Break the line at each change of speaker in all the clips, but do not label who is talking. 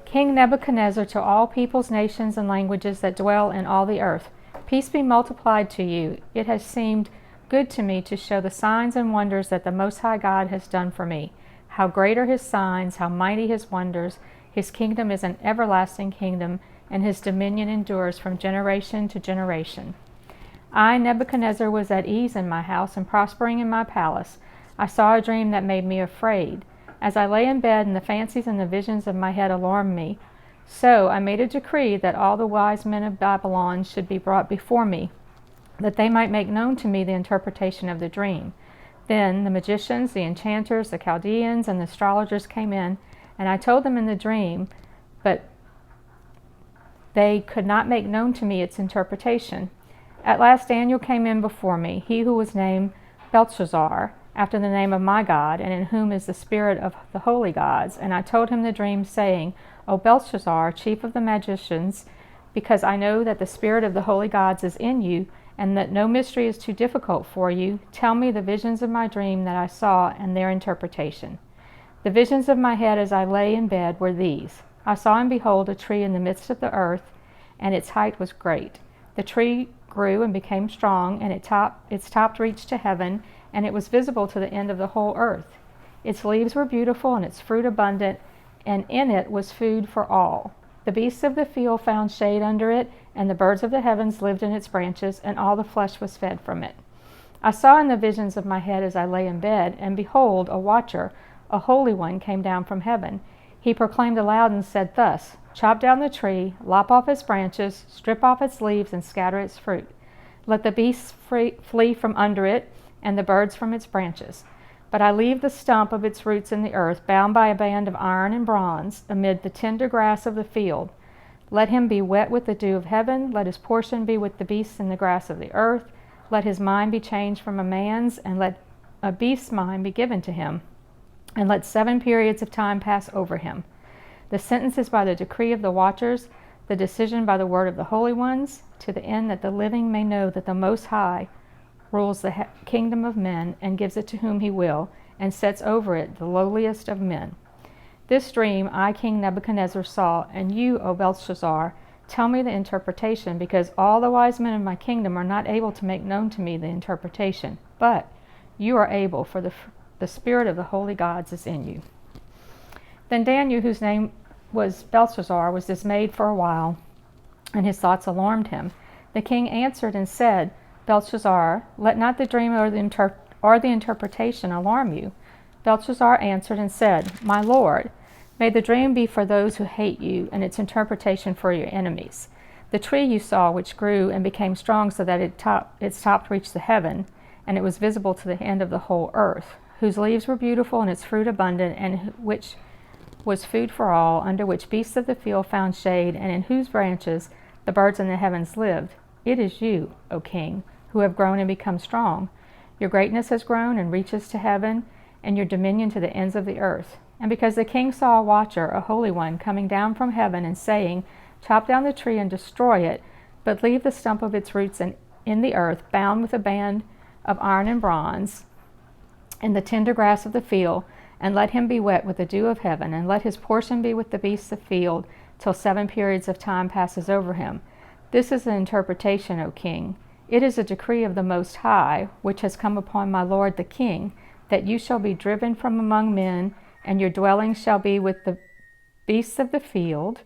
King Nebuchadnezzar, to all peoples, nations, and languages that dwell in all the earth, peace be multiplied to you. It has seemed good to me to show the signs and wonders that the Most High God has done for me. How great are his signs, how mighty his wonders. His kingdom is an everlasting kingdom, and his dominion endures from generation to generation. I, Nebuchadnezzar, was at ease in my house and prospering in my palace. I saw a dream that made me afraid. As I lay in bed and the fancies and the visions of my head alarmed me, so I made a decree that all the wise men of Babylon should be brought before me, that they might make known to me the interpretation of the dream. Then the magicians, the enchanters, the Chaldeans, and the astrologers came in, and I told them in the dream, but they could not make known to me its interpretation. At last Daniel came in before me, he who was named Belshazzar, after the name of my God, and in whom is the spirit of the holy gods. And I told him the dream, saying, O Belshazzar, chief of the magicians, because I know that the spirit of the holy gods is in you, and that no mystery is too difficult for you, tell me the visions of my dream that I saw and their interpretation. The visions of my head as I lay in bed were these. I saw and behold a tree in the midst of the earth, and its height was great. The tree grew and became strong, and its top reached to heaven, and it was visible to the end of the whole earth. Its leaves were beautiful, and its fruit abundant, and in it was food for all. The beasts of the field found shade under it, and the birds of the heavens lived in its branches, and all the flesh was fed from it. I saw in the visions of my head as I lay in bed, and behold, a watcher, a holy one, came down from heaven. He proclaimed aloud and said thus, Chop down the tree, lop off its branches, strip off its leaves, and scatter its fruit. Let the beasts flee from under it, and the birds from its branches. But I leave the stump of its roots in the earth, bound by a band of iron and bronze, amid the tender grass of the field. Let him be wet with the dew of heaven, let his portion be with the beasts in the grass of the earth. Let his mind be changed from a man's, and let a beast's mind be given to him. And let 7 periods of time pass over him. The sentence is by the decree of the watchers, the decision by the word of the holy ones, to the end that the living may know that the Most High rules the kingdom of men, and gives it to whom he will, and sets over it the lowliest of men. This dream I, King Nebuchadnezzar, saw, and you, O Belshazzar, tell me the interpretation, because all the wise men of my kingdom are not able to make known to me the interpretation. But you are able, for the spirit of the holy gods is in you. Then Daniel, whose name was Belshazzar, was dismayed for a while, and his thoughts alarmed him. The king answered and said, Belshazzar, let not the dream or the interpretation alarm you. Belshazzar answered and said, My lord, may the dream be for those who hate you, and its interpretation for your enemies. The tree you saw, which grew and became strong so that its top reached the heaven, and it was visible to the end of the whole earth, whose leaves were beautiful and its fruit abundant, and which was food for all, under which beasts of the field found shade, and in whose branches the birds in the heavens lived. It is you, O king, who have grown and become strong. Your greatness has grown and reaches to heaven, and your dominion to the ends of the earth. And because the king saw a watcher, a holy one, coming down from heaven and saying, Chop down the tree and destroy it, but leave the stump of its roots in the earth, bound with a band of iron and bronze, in the tender grass of the field, and let him be wet with the dew of heaven, and let his portion be with the beasts of the field, till 7 periods of time passes over him. This is the interpretation, O king. It is a decree of the Most High, which has come upon my lord the king, that you shall be driven from among men, and your dwelling shall be with the beasts of the field.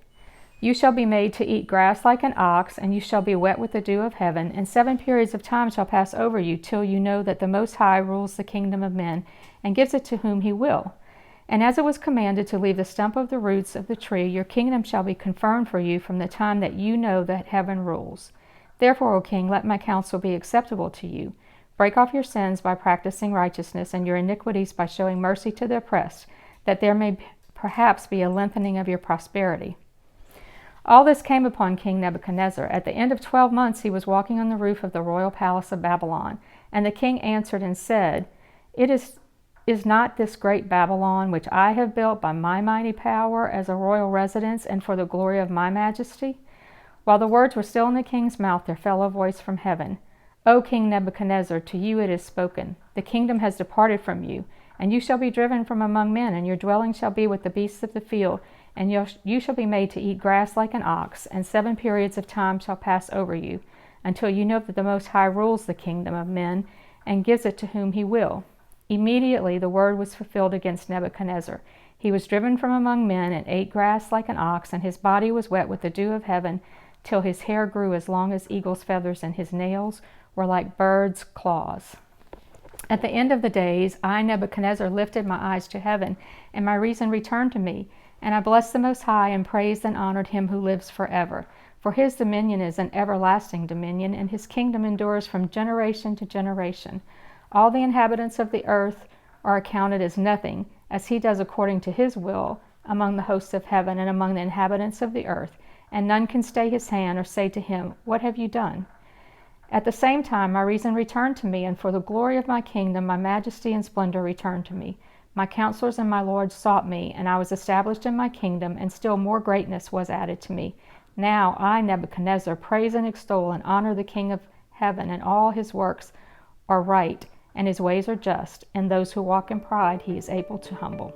You shall be made to eat grass like an ox, and you shall be wet with the dew of heaven, and 7 periods of time shall pass over you, till you know that the Most High rules the kingdom of men, and gives it to whom he will. And as it was commanded to leave the stump of the roots of the tree, your kingdom shall be confirmed for you from the time that you know that heaven rules. Therefore, O king, let my counsel be acceptable to you. Break off your sins by practicing righteousness, and your iniquities by showing mercy to the oppressed, that there may perhaps be a lengthening of your prosperity. All this came upon King Nebuchadnezzar. At the end of 12 months he was walking on the roof of the royal palace of Babylon. And the king answered and said, Is not this great Babylon, which I have built by my mighty power as a royal residence and for the glory of my majesty? While the words were still in the king's mouth, there fell a voice from heaven. O King Nebuchadnezzar, to you it is spoken. The kingdom has departed from you, And you shall be driven from among men, and your dwelling shall be with the beasts of the field, and you shall be made to eat grass like an ox, and 7 periods of time shall pass over you, until you know that the Most High rules the kingdom of men, and gives it to whom he will. Immediately the word was fulfilled against Nebuchadnezzar. He was driven from among men, and ate grass like an ox, and his body was wet with the dew of heaven, till his hair grew as long as eagle's feathers, and his nails were like birds' claws. At the end of the days, I, Nebuchadnezzar, lifted my eyes to heaven, and my reason returned to me. And I blessed the Most High, and praised and honored him who lives forever. For his dominion is an everlasting dominion, and his kingdom endures from generation to generation. All the inhabitants of the earth are accounted as nothing, as he does according to his will among the hosts of heaven and among the inhabitants of the earth. And none can stay his hand or say to him, "What have you done?" At the same time my reason returned to me, and for the glory of my kingdom my majesty and splendor returned to me. My counselors and my lords sought me, and I was established in my kingdom, and still more greatness was added to me. Now I, Nebuchadnezzar, praise and extol and honor the King of heaven, and all his works are right, and his ways are just, and those who walk in pride he is able to humble.